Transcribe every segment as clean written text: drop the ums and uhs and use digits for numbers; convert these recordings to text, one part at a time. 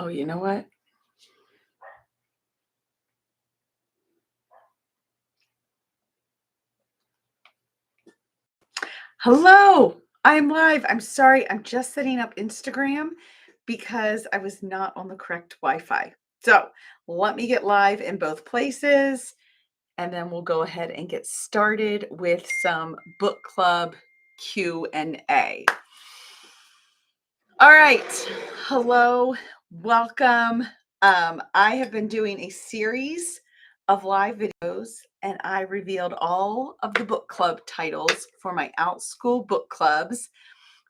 Oh, you know what? Hello, I'm live. I'm sorry. I'm just setting up Instagram because I was not on the correct Wi-Fi. So let me get live in both places and then we'll go ahead and get started with some book club Q&A. All right. Hello, welcome. I have been doing a series of live videos and I revealed all of the book club titles for my Outschool book clubs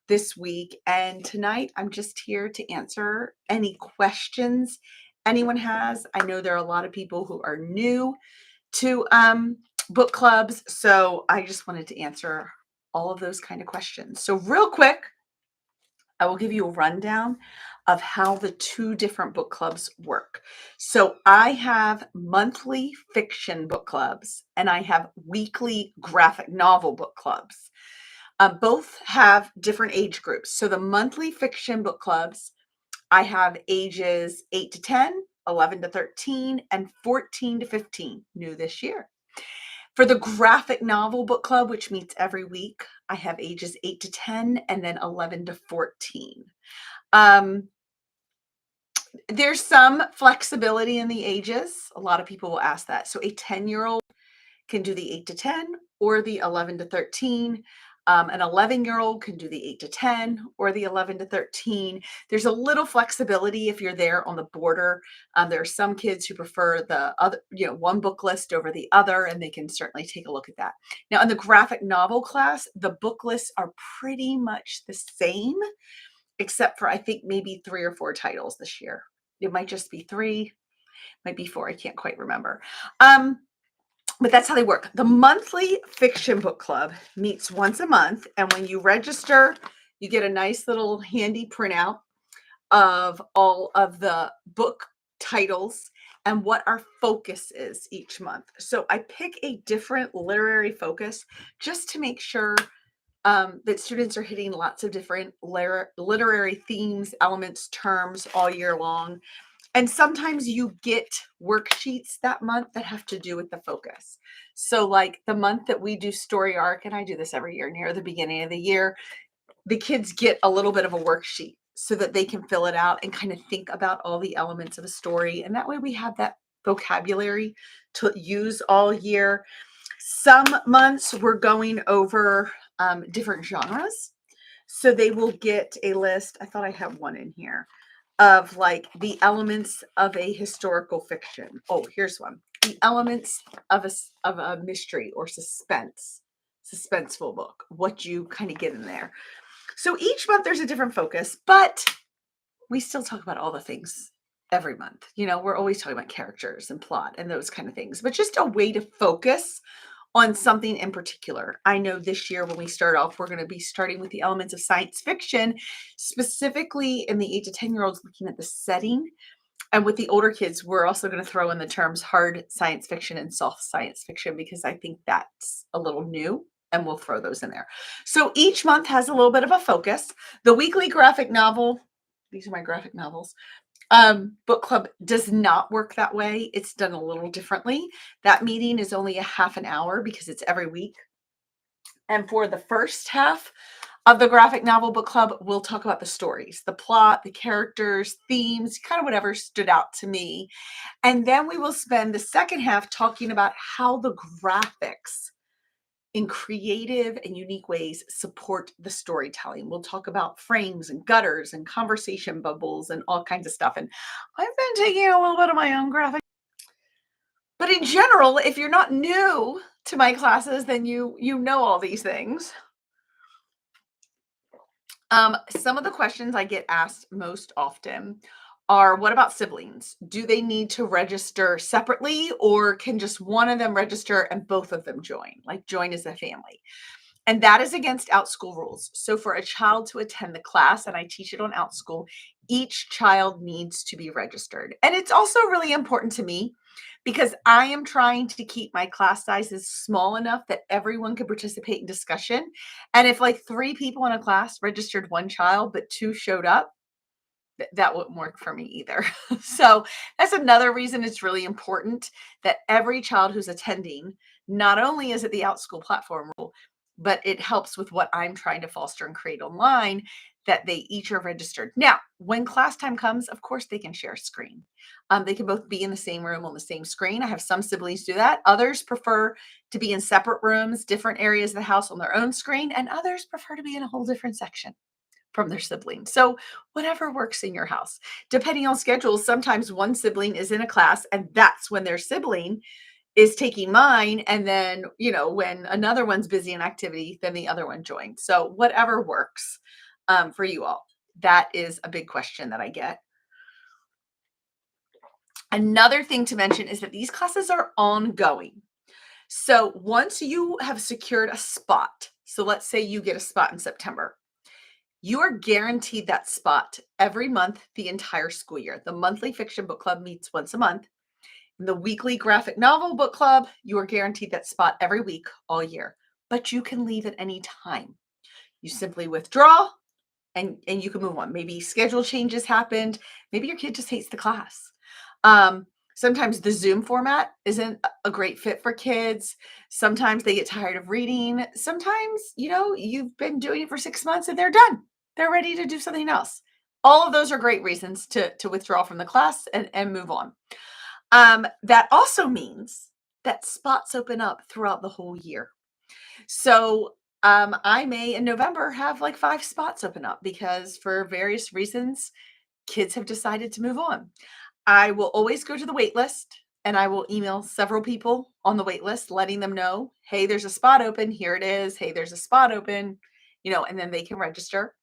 this week. And tonight I'm just here to answer any questions anyone has. I know there are a lot of people who are new to book clubs, so I just wanted to answer all of those kind of questions. So real quick, I will give you a rundown of how the two different book clubs work. So I have monthly fiction book clubs and I have weekly graphic novel book clubs. Both have different age groups. So the monthly fiction book clubs, I have ages 8 to 10, 11 to 13, and 14 to 15, new this year. For the graphic novel book club, which meets every week, I have ages 8 to 10 and then 11 to 14. Um, there's some flexibility in the ages. A lot of people will ask that. So a 10-year-old can do the 8 to 10 or the 11 to 13. An 11-year-old can do the 8 to 10 or the 11 to 13. There's a little flexibility if you're there on the border. There are some kids who prefer the other, one book list over the other, and they can certainly take a look at that. Now, in the graphic novel class, the book lists are pretty much the same, except for I think maybe 3 or 4 titles this year. It might just be 3, might be 4. I can't quite remember. But that's how they work. The monthly fiction book club meets once a month. And when you register, you get a nice little handy printout of all of the book titles and what our focus is each month. So I pick a different literary focus just to make sure that students are hitting lots of different literary themes, elements, terms all year long. And sometimes you get worksheets that month that have to do with the focus. So like the month that we do story arc, and I do this every year near the beginning of the year, the kids get a little bit of a worksheet so that they can fill it out and kind of think about all the elements of a story. And that way we have that vocabulary to use all year. Some months we're going over different genres. So they will get a list. I thought I had one in here of like the elements of a historical fiction. Oh, here's one. The elements of a mystery or suspenseful book. What you kind of get in there. So each month there's a different focus, but we still talk about all the things every month. We're always talking about characters and plot and those kind of things, but just a way to focus on something in particular. I know this year when we start off, we're going to be starting with the elements of science fiction, specifically in the 8 to 10-year-olds looking at the setting. And with the older kids, we're also going to throw in the terms hard science fiction and soft science fiction because I think that's a little new and we'll throw those in there. So each month has a little bit of a focus. The weekly graphic novel, these are my graphic novels, book club does not work that way. It's done a little differently. That meeting is only a half an hour because it's every week. And for the first half of the graphic novel book club, we'll talk about the stories, the plot, the characters, themes, kind of whatever stood out to me. And then we will spend the second half talking about how the graphics in creative and unique ways support the storytelling. We'll talk about frames and gutters and conversation bubbles and all kinds of stuff. And I've been taking a little bit of my own graphic. But in general, if you're not new to my classes, then you know all these things. Some of the questions I get asked most often are, what about siblings? Do they need to register separately or can just one of them register and both of them join, like join as a family? And that is against Outschool rules. So for a child to attend the class, and I teach it on Outschool, each child needs to be registered. And it's also really important to me because I am trying to keep my class sizes small enough that everyone can participate in discussion. And if like 3 people in a class registered one child, but 2 showed up, that wouldn't work for me either. So that's another reason it's really important that every child who's attending, not only is it the OutSchool platform rule, but it helps with what I'm trying to foster and create online, that they each are registered. Now, when class time comes, of course, they can share a screen. They can both be in the same room on the same screen. I have some siblings do that. Others prefer to be in separate rooms, different areas of the house on their own screen, and others prefer to be in a whole different section from their siblings. So whatever works in your house. Depending on schedules, sometimes one sibling is in a class and that's when their sibling is taking mine. And then, when another one's busy in activity, then the other one joins. So whatever works for you all. That is a big question that I get. Another thing to mention is that these classes are ongoing. So once you have secured a spot, so let's say you get a spot in September, you are guaranteed that spot every month, the entire school year. The monthly fiction book club meets once a month. In the weekly graphic novel book club, you are guaranteed that spot every week, all year. But you can leave at any time. You simply withdraw and you can move on. Maybe schedule changes happened. Maybe your kid just hates the class. Sometimes the Zoom format isn't a great fit for kids. Sometimes they get tired of reading. Sometimes, you've been doing it for 6 months and they're done. They're ready to do something else. All of those are great reasons to withdraw from the class and move on. That also means that spots open up throughout the whole year. So I may in November have like 5 spots open up because for various reasons, kids have decided to move on. I will always go to the wait list and I will email several people on the wait list, letting them know, hey, there's a spot open. Here it is. Hey, there's a spot open, and then they can register.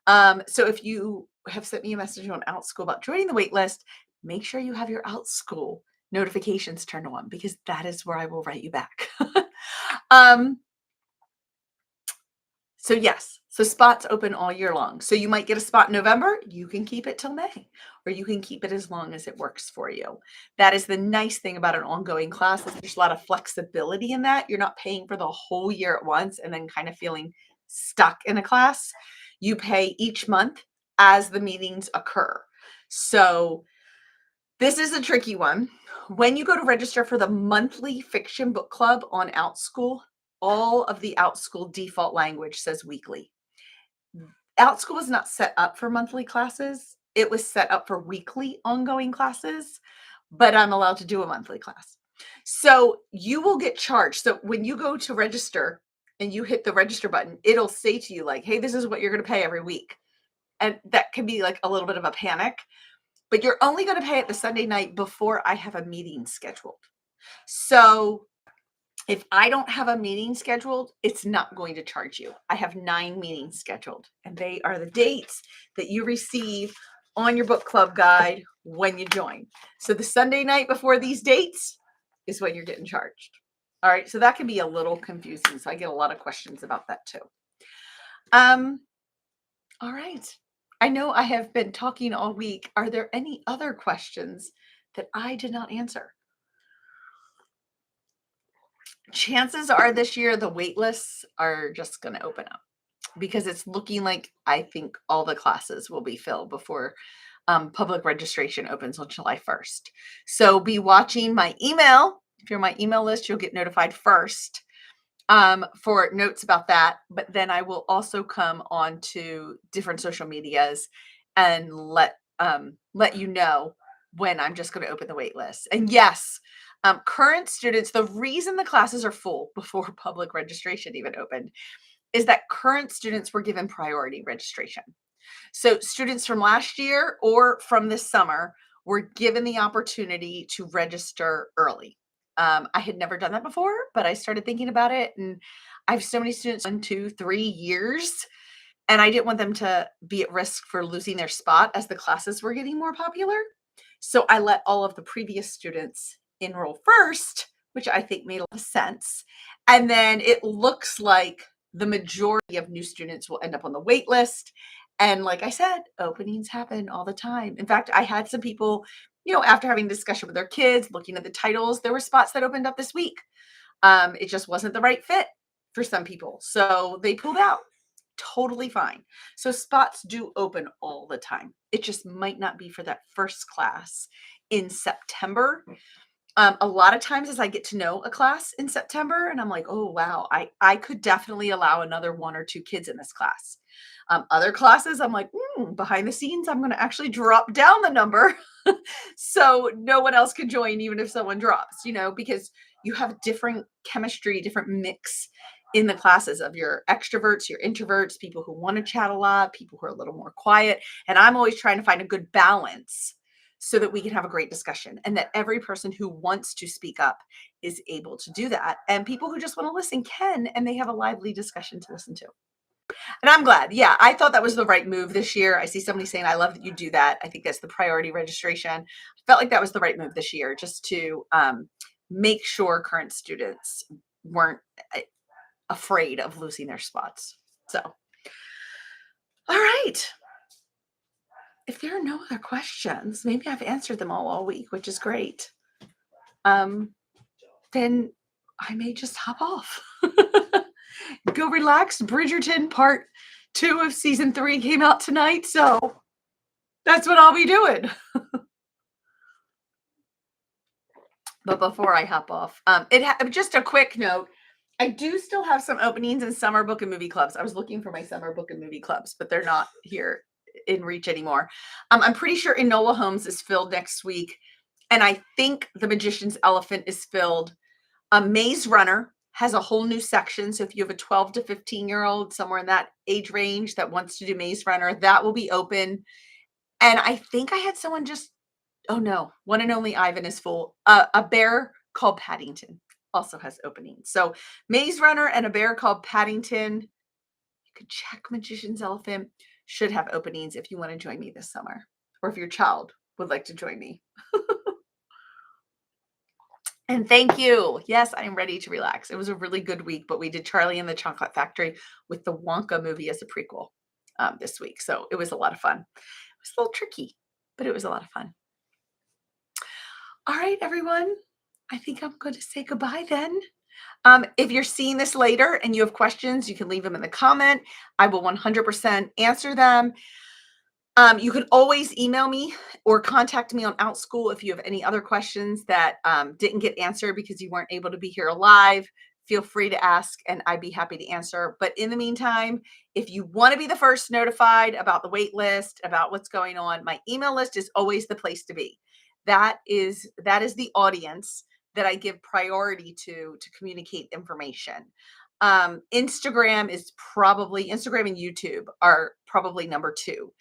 So if you have sent me a message on OutSchool about joining the wait list, make sure you have your OutSchool notifications turned on because that is where I will write you back. So yes, so spots open all year long. So you might get a spot in November, you can keep it till May, or you can keep it as long as it works for you. That is the nice thing about an ongoing class is there's a lot of flexibility in that. You're not paying for the whole year at once and then kind of feeling stuck in a class. You pay each month as the meetings occur. So this is a tricky one. When you go to register for the monthly fiction book club on OutSchool, all of the OutSchool default language says weekly. OutSchool was not set up for monthly classes. It was set up for weekly ongoing classes, but I'm allowed to do a monthly class. So you will get charged. So when you go to register and you hit the register button, it'll say to you like, hey, this is what you're going to pay every week. And that can be like a little bit of a panic, but you're only going to pay it the Sunday night before I have a meeting scheduled. So if I don't have a meeting scheduled, it's not going to charge you. I have 9 meetings scheduled, and they are the dates that you receive on your book club guide when you join. So the Sunday night before these dates is when you're getting charged. All right, so that can be a little confusing. So I get a lot of questions about that too. All right. I know I have been talking all week. Are there any other questions that I did not answer? Chances are this year the wait lists are just going to open up because it's looking like I think all the classes will be filled before public registration opens on July 1st. So be watching my email. If you're on my email list, you'll get notified first for notes about that. But then I will also come on to different social medias and let you know when I'm just going to open the wait list. And yes, current students, the reason the classes are full before public registration even opened is that current students were given priority registration. So students from last year or from this summer were given the opportunity to register early. I had never done that before, but I started thinking about it, and I have so many students 1, 2, 3 years, and I didn't want them to be at risk for losing their spot as the classes were getting more popular. So I let all of the previous students enroll first, which I think made a lot of sense. And then it looks like the majority of new students will end up on the wait list. And like I said, openings happen all the time. In fact, I had some people, after having a discussion with their kids, looking at the titles, there were spots that opened up this week. It just wasn't the right fit for some people. So they pulled out. totally fine. So spots do open all the time. It just might not be for that first class in September. A lot of times as I get to know a class in September and I'm like, oh, wow, I could definitely allow another 1 or 2 kids in this class. Other classes, I'm like, behind the scenes, I'm going to actually drop down the number so no one else can join, even if someone drops, because you have different chemistry, different mix in the classes of your extroverts, your introverts, people who want to chat a lot, people who are a little more quiet. And I'm always trying to find a good balance so that we can have a great discussion and that every person who wants to speak up is able to do that. And people who just want to listen can, and they have a lively discussion to listen to. And I'm glad. Yeah, I thought that was the right move this year. I see somebody saying, I love that you do that. I think that's the priority registration. I felt like that was the right move this year, just to make sure current students weren't afraid of losing their spots. So, all right. If there are no other questions, maybe I've answered them all week, which is great. Then I may just hop off. Go relax. Bridgerton Part 2 of Season 3 came out tonight, so that's what I'll be doing. But before I hop off, just a quick note. I do still have some openings in summer book and movie clubs. I was looking for my summer book and movie clubs, but they're not here in reach anymore. I'm pretty sure Enola Holmes is filled next week. And I think The Magician's Elephant is filled. Maze Runner has a whole new section. So if you have a 12 to 15-year-old, somewhere in that age range that wants to do Maze Runner, that will be open. And I think I had someone oh no, One and Only Ivan is full. A Bear Called Paddington also has openings. So Maze Runner and A Bear Called Paddington, you could check Magician's Elephant, should have openings if you want to join me this summer, or if your child would like to join me. And thank you. Yes, I am ready to relax. It was a really good week, but we did Charlie and the Chocolate Factory with the Wonka movie as a prequel this week. So it was a lot of fun. It was a little tricky, but it was a lot of fun. All right, everyone. I think I'm going to say goodbye then. If you're seeing this later and you have questions, you can leave them in the comment. I will 100% answer them. You can always email me or contact me on OutSchool if you have any other questions that didn't get answered because you weren't able to be here live. Feel free to ask and I'd be happy to answer. But in the meantime, if you want to be the first notified about the wait list, about what's going on, my email list is always the place to be. That is the audience that I give priority to communicate information. Instagram and YouTube are probably number 2.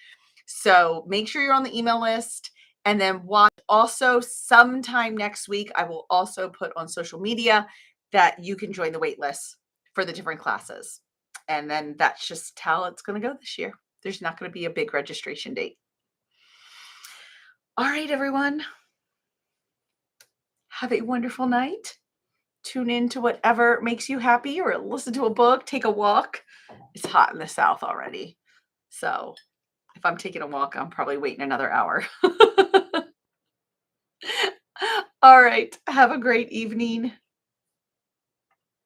So make sure you're on the email list, and then watch. Also, sometime next week, I will also put on social media that you can join the wait list for the different classes. And then that's just how it's going to go this year. There's not going to be a big registration date. All right, everyone. Have a wonderful night. Tune in to whatever makes you happy, or listen to a book, take a walk. It's hot in the South already. So if I'm taking a walk, I'm probably waiting another hour. All right. Have a great evening.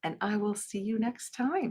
And I will see you next time.